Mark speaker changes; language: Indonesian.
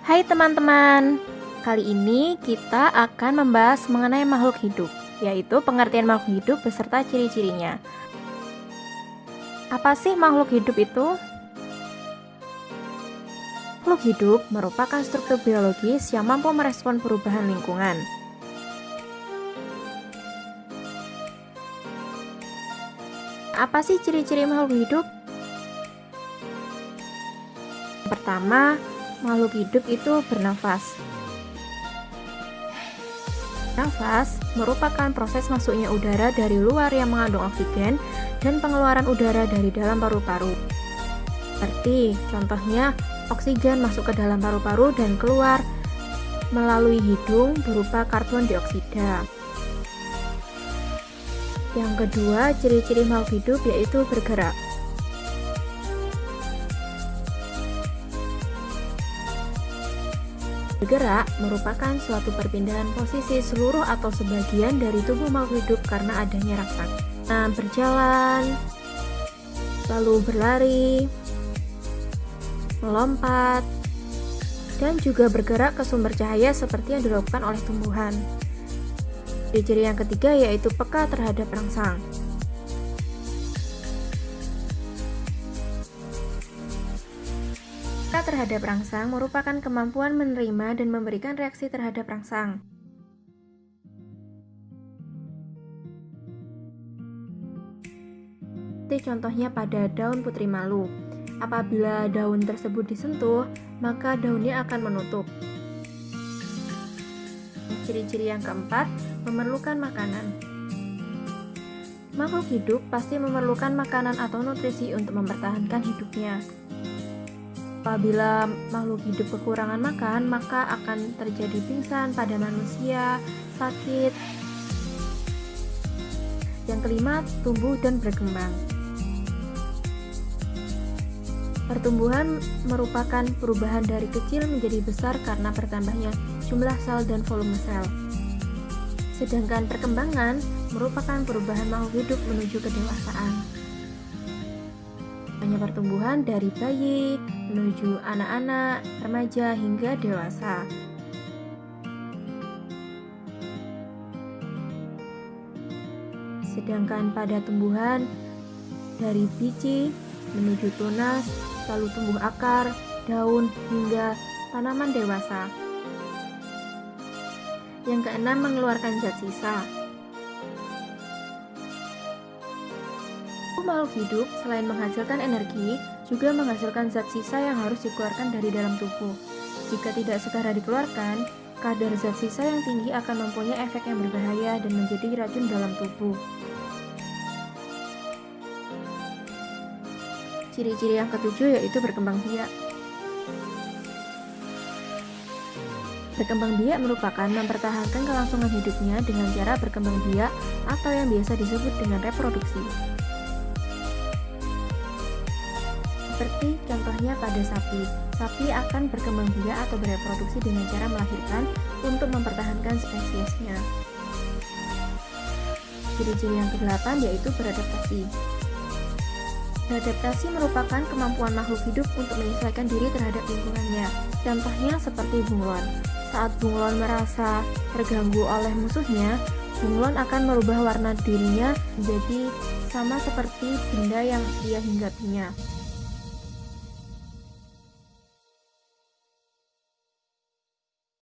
Speaker 1: Hai teman-teman, kali ini kita akan membahas mengenai makhluk hidup, yaitu pengertian makhluk hidup beserta ciri-cirinya. Apa sih makhluk hidup itu? Makhluk hidup merupakan struktur biologis yang mampu merespon perubahan lingkungan. Apa sih ciri-ciri makhluk hidup? Pertama, makhluk hidup itu bernafas. Nafas merupakan proses masuknya udara dari luar yang mengandung oksigen dan pengeluaran udara dari dalam paru-paru. Seperti contohnya, oksigen masuk ke dalam paru-paru dan keluar melalui hidung berupa karbon dioksida. Yang kedua, ciri-ciri makhluk hidup yaitu bergerak. Bergerak merupakan suatu perpindahan posisi seluruh atau sebagian dari tubuh makhluk hidup karena adanya rangsangan. Berjalan, lalu berlari, melompat, dan juga bergerak ke sumber cahaya seperti yang dilakukan oleh tumbuhan. Ciri-ciri yang ketiga yaitu peka terhadap rangsang. Peka terhadap rangsang merupakan kemampuan menerima dan memberikan reaksi terhadap rangsang. Seperti contohnya pada daun putri malu. Apabila daun tersebut disentuh, maka daunnya akan menutup. Ciri-ciri yang keempat, memerlukan makanan. Makhluk hidup pasti memerlukan makanan atau nutrisi untuk mempertahankan hidupnya. Apabila makhluk hidup kekurangan makan, maka akan terjadi pingsan pada manusia, sakit. Yang kelima, tumbuh dan berkembang. Pertumbuhan merupakan perubahan dari kecil menjadi besar karena bertambahnya jumlah sel dan volume sel. Sedangkan perkembangan merupakan perubahan makhluk hidup menuju kedewasaan. Hanya pertumbuhan dari bayi menuju anak-anak, remaja hingga dewasa. Sedangkan pada tumbuhan dari biji menuju tunas, lalu tumbuh akar, daun hingga tanaman dewasa. Yang keenam, mengeluarkan zat sisa. Makhluk hidup selain menghasilkan energi, juga menghasilkan zat sisa yang harus dikeluarkan dari dalam tubuh. Jika tidak segera dikeluarkan, kadar zat sisa yang tinggi akan mempunyai efek yang berbahaya dan menjadi racun dalam tubuh. Ciri-ciri yang ketujuh yaitu berkembang biak. Berkembang biak merupakan mempertahankan kelangsungan hidupnya dengan cara berkembang biak atau yang biasa disebut dengan reproduksi. Seperti contohnya pada sapi. Sapi akan berkembang biak atau bereproduksi dengan cara melahirkan untuk mempertahankan spesiesnya. Ciri-ciri yang ke-8 yaitu beradaptasi. Beradaptasi merupakan kemampuan makhluk hidup untuk menyesuaikan diri terhadap lingkungannya. Contohnya seperti bunglon. Saat bunglon merasa terganggu oleh musuhnya, bunglon akan merubah warna dirinya menjadi sama seperti benda yang ia hinggapinya.